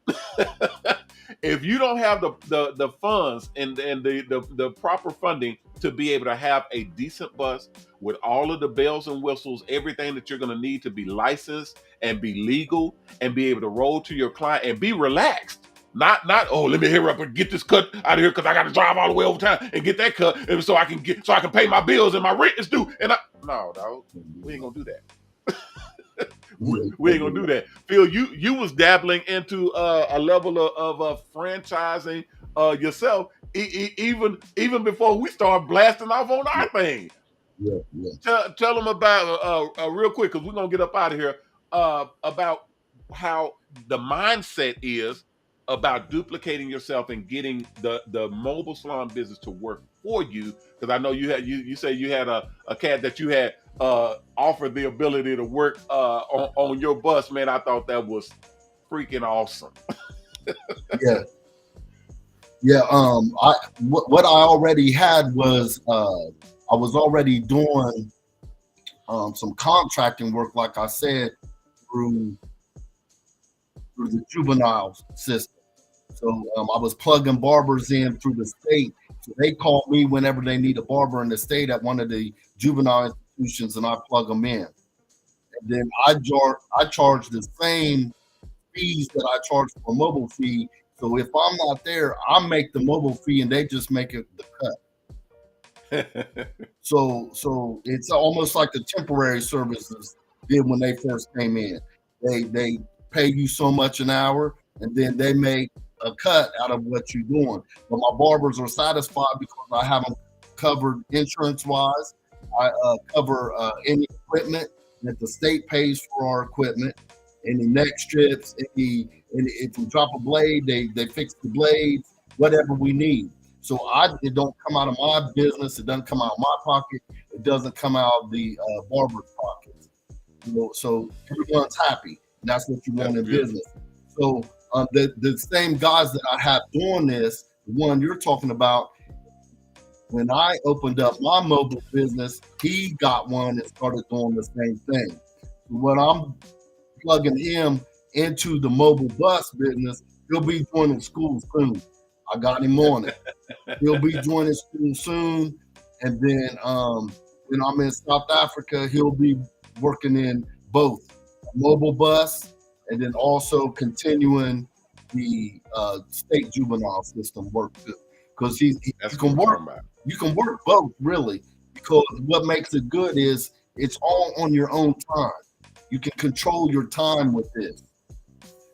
If you don't have the funds and the proper funding to be able to have a decent bus with all of the bells and whistles, everything that you're going to need to be licensed and be legal and be able to roll to your client and be relaxed. Not, oh, let me hurry up and get this cut out of here because I got to drive all the way over town and get that cut, and so I can pay my bills and my rent is due. And no, dog, we ain't gonna do that. we ain't gonna do that. Phil, you was dabbling into a level of franchising yourself even before we start blasting off on our thing. Tell them about real quick, because we're gonna get up out of here, about how the mindset is about duplicating yourself and getting the mobile salon business to work for you. Because I know you say you had a cat that you had offered the ability to work on your bus. Man, I thought that was freaking awesome. What I already had was I was already doing some contracting work, like I said, through the juvenile system. So I was plugging barbers in through the state. So they call me whenever they need a barber in the state at one of the juvenile institutions, and I plug them in. And then I charge the same fees that I charge for a mobile fee. So if I'm not there, I make the mobile fee and they just make it the cut. So it's almost like the temporary services did when they first came in. They pay you so much an hour, and then they make a cut out of what you're doing. But my barbers are satisfied because I have them covered insurance-wise. I cover any equipment that the state pays for our equipment, any neck strips, if we drop a blade, they fix the blades, whatever we need. So it don't come out of my business. It doesn't come out of my pocket. It doesn't come out of the barber's pockets. So everyone's happy. And that's what you want in business. So the same guys that I have doing this, the one you're talking about, when I opened up my mobile business, he got one and started doing the same thing. When I'm plugging him into the mobile bus business, he'll be joining school soon. I got him on it. He'll be joining school soon. And then when I'm in South Africa, he'll be working in both mobile bus and then also continuing the state juvenile system work too. Because he can work. You can work both really, because what makes it good is it's all on your own time. You can control your time with this.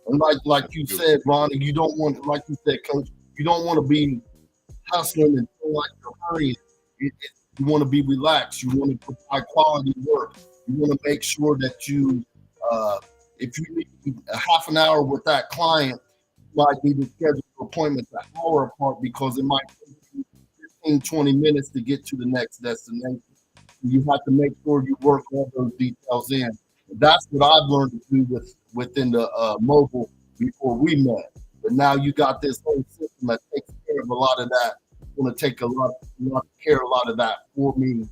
And like you said, Ronnie, you don't want, like you said, Coach, you don't want to be hustling and feel like you're hurrying. You want to be relaxed. You want to provide quality work. You want to make sure that you, if you need a half an hour with that client, you might need to schedule appointments an hour apart because it might take you 15, 20 minutes to get to the next destination. You have to make sure you work all those details in. That's what I've learned to do within the mobile before we met. But now you got this whole system that takes care of a lot of that. It's going to take a lot of that for me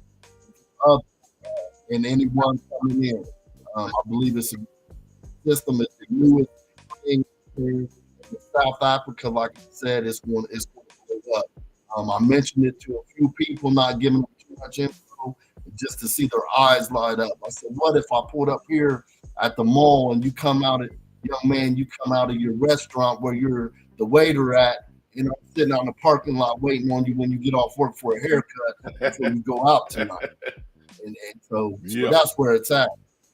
and anyone coming in. I believe it's a system that's the newest thing in South Africa. Like I said, it's going to go up. I mentioned it to a few people, not giving them too much info, just to see their eyes light up. I said, what if I pulled up here at the mall and you come out of, young man, you come out of your restaurant where you're the waiter at, sitting out in the parking lot waiting on you when you get off work for a haircut before you go out tonight. And so that's where it's at.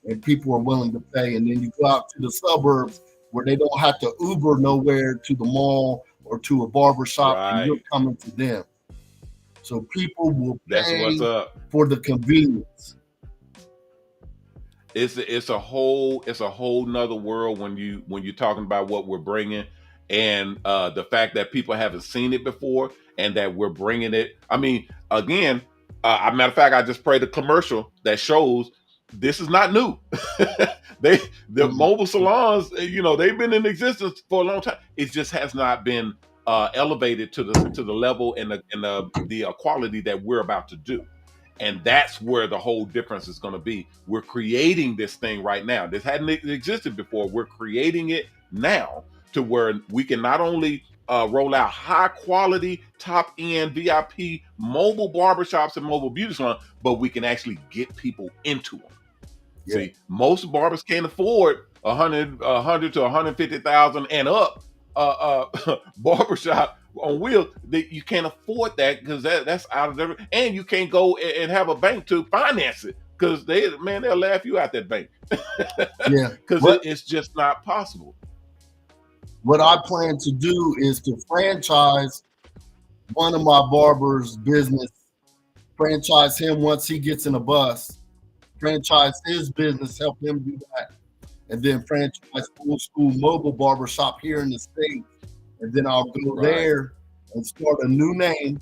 And people are willing to pay. And then you go out to the suburbs where they don't have to Uber nowhere to the mall or to a barber shop, and you're coming to them. So people will pay for the convenience. It's a whole nother world when you're talking about what we're bringing, and the fact that people haven't seen it before and that we're bringing it. I mean, again, matter of fact, I just played a commercial that shows this is not new. The mobile salons, they've been in existence for a long time. It just has not been elevated to the level and the quality that we're about to do. And that's where the whole difference is going to be. We're creating this thing right now. This hadn't existed before. We're creating it now to where we can not only roll out high quality, top end VIP mobile barbershops and mobile beauty salons, but we can actually get people into them. Yeah. See, most barbers can't afford 100 to 150,000 and up barbershop on wheels. You can't afford that because that's out of there, and you can't go and have a bank to finance it because they'll laugh you out that bank. Yeah, because it's just not possible. What I plan to do is to franchise one of my barber's business, franchise him once he gets in a bus, franchise his business, help him do that, and then franchise old school mobile barber shop here in the States. And then I'll go there and start a new name,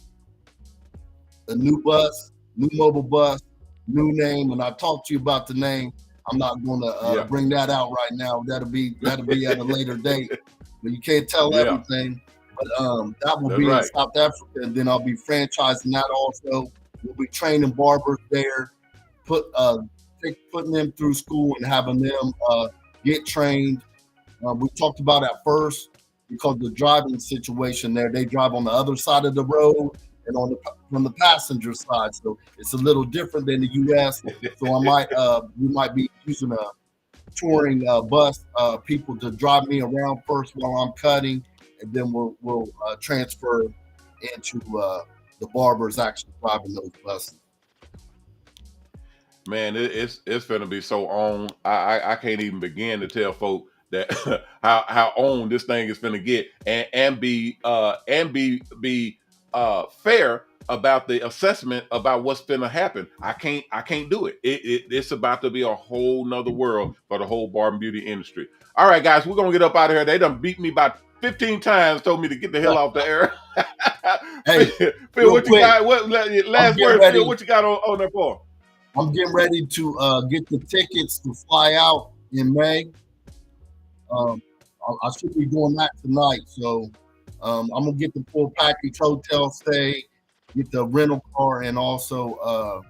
a new bus, new mobile bus, new name. And I talked to you about the name. I'm not going to bring that out right now. That'll be at a later date. But you can't tell everything. But that will be in South Africa. And then I'll be franchising that also. We'll be training barbers there, putting them through school and having them get trained. We talked about at first, because the driving situation there, they drive on the other side of the road and from the passenger side. So it's a little different than the US. So we might be using a touring bus people to drive me around first while I'm cutting, and then we'll transfer into the barbers actually driving those buses. Man, it's gonna be so on. I can't even begin to tell folk that how on this thing is gonna get, and be fair about the assessment about what's gonna happen. I can't do it. It's about to be a whole nother world for the whole barber beauty industry. All right, guys, we're gonna get up out of here. They done beat me about 15 times, told me to get the hell off the air. Hey, Phil, what you got? What last word, Phil? What you got on there for? I'm getting ready to get the tickets to fly out in May. I should be doing that tonight, so I'm gonna get the full package: hotel stay, get the rental car, and also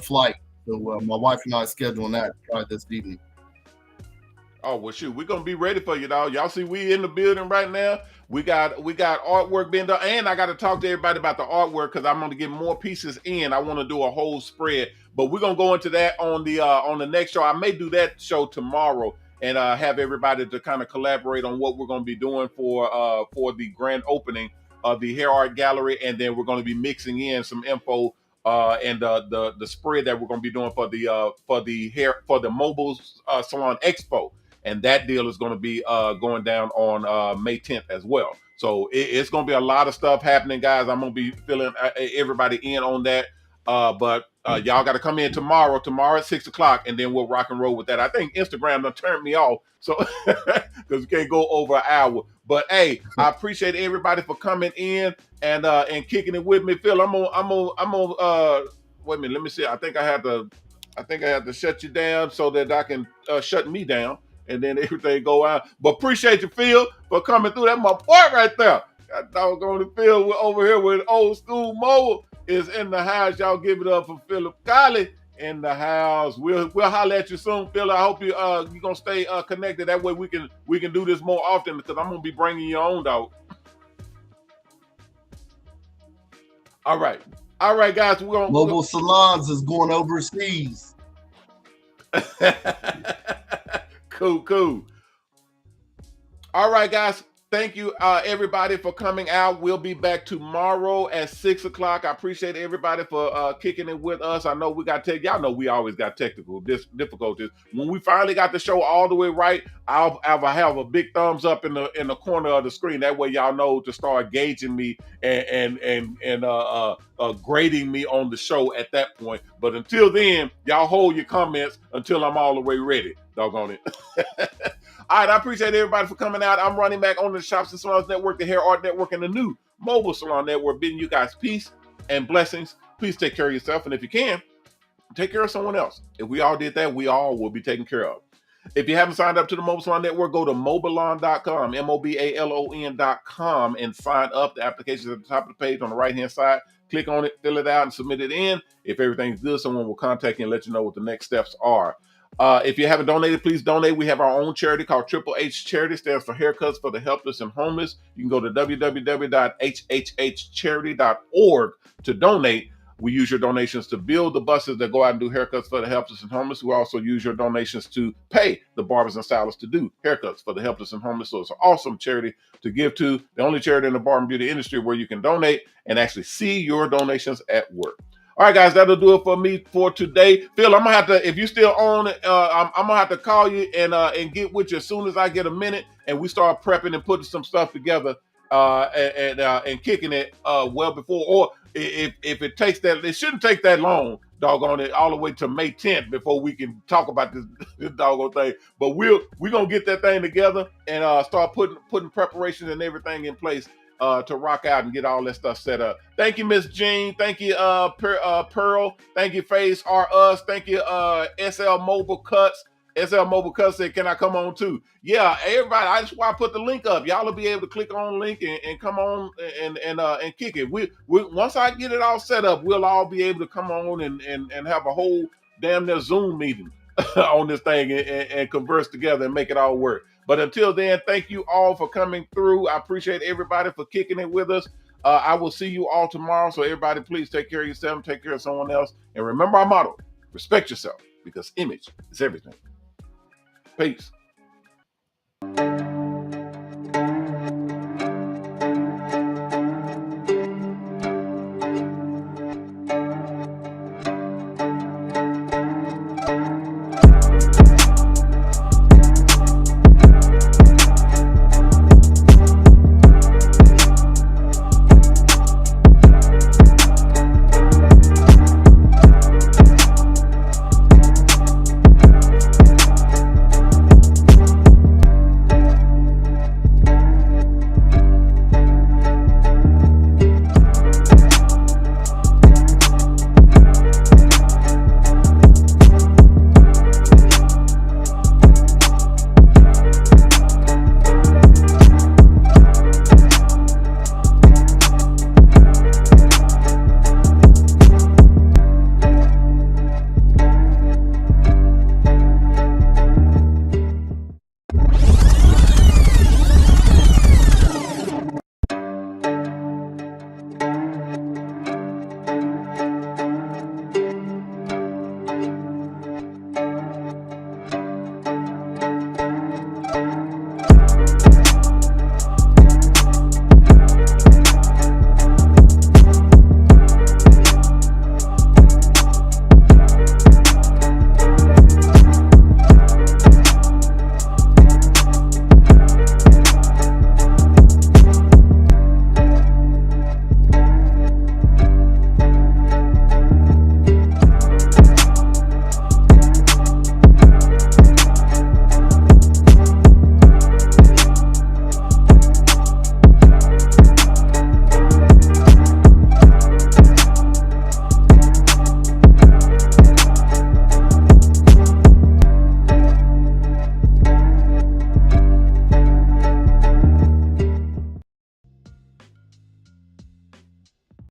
flight. So my wife and I are scheduling that probably this evening. Oh well, shoot, we're gonna be ready for you, dog. Y'all see, we in the building right now. We got artwork being done, and I got to talk to everybody about the artwork because I'm gonna get more pieces in. I want to do a whole spread, but we're gonna go into that on the next show. I may do that show tomorrow and have everybody to kind of collaborate on what we're gonna be doing for the grand opening of the Hair Art Gallery, and then we're gonna be mixing in some info and the spread that we're gonna be doing for the Mobile Salon Expo. And that deal is going to be going down on May 10th as well. So it's going to be a lot of stuff happening, guys. I'm going to be filling everybody in on that. But y'all got to come in tomorrow at 6 o'clock, and then we'll rock and roll with that. I think Instagram done turned me off, so because we can't go over an hour. But hey, I appreciate everybody for coming in and kicking it with me. Phil, I'm on wait a minute, let me see. I think I have to shut you down so that I can shut me down. And then everything go out. But appreciate you, Phil, for coming through. That's my boy right there. That doggone Phil over here with Old School Mobile is in the house. Y'all give it up for Philip Colley in the house. We'll holler at you soon, Phil. I hope you're gonna stay connected. That way we can do this more often because I'm gonna be bringing you on, dog. All right, guys. Mobile Salons is going overseas. Cool. All right, guys. Thank you, everybody, for coming out. We'll be back tomorrow at 6 o'clock. I appreciate everybody for kicking it with us. I know we got y'all know we always got technical difficulties. When we finally got the show all the way right, I'll have a big thumbs up in the corner of the screen. That way, y'all know to start gauging me and grading me on the show at that point. But until then, y'all hold your comments until I'm all the way ready. Doggone it. All right, I appreciate everybody for coming out. I'm Ronnie Mac on the Shops Salons Network, the Hair Art Network, and the new Mobile Salon Network, bidding you guys peace and blessings. Please take care of yourself, and if you can, take care of someone else. If we all did that, we all will be taken care of. If you haven't signed up to the Mobile Salon Network, go to MOBALON.com, MOBALON.com, and sign up. The application is at the top of the page on the right-hand side. Click on it, fill it out, and submit it in. If everything's good, someone will contact you and let you know what the next steps are. If you haven't donated, please donate. We have our own charity called Triple H Charity. Stands for Haircuts for the Helpless and Homeless. You can go to www.hhhcharity.org to donate. We use your donations to build the buses that go out and do haircuts for the helpless and homeless. We also use your donations to pay the barbers and stylists to do haircuts for the helpless and homeless. So it's an awesome charity to give to. The only charity in the Barber Beauty industry where you can donate and actually see your donations at work. All right, guys, that'll do it for me for today. Phil, I'm gonna have to, if you still on it, I'm gonna have to call you and get with you as soon as I get a minute and we start prepping and putting some stuff together and kicking it well before. Or if it takes that, it shouldn't take that long, doggone it, all the way to May 10th before we can talk about this doggone thing. But we're gonna get that thing together and start putting preparations and everything in place to rock out and get all that stuff set up. Thank you, Miss Jean. Thank you, Pearl. Thank you, Face R Us. Thank you, SL Mobile Cuts. SL Mobile Cuts said, "Can I come on too?" Yeah, everybody. I just want to put the link up. Y'all will be able to click on the link and come on and kick it. We once I get it all set up, we'll all be able to come on and have a whole damn near Zoom meeting on this thing and converse together and make it all work. But until then, thank you all for coming through. I appreciate everybody for kicking it with us. I will see you all tomorrow. So everybody, please take care of yourself, take care of someone else. And remember our motto, respect yourself because image is everything. Peace.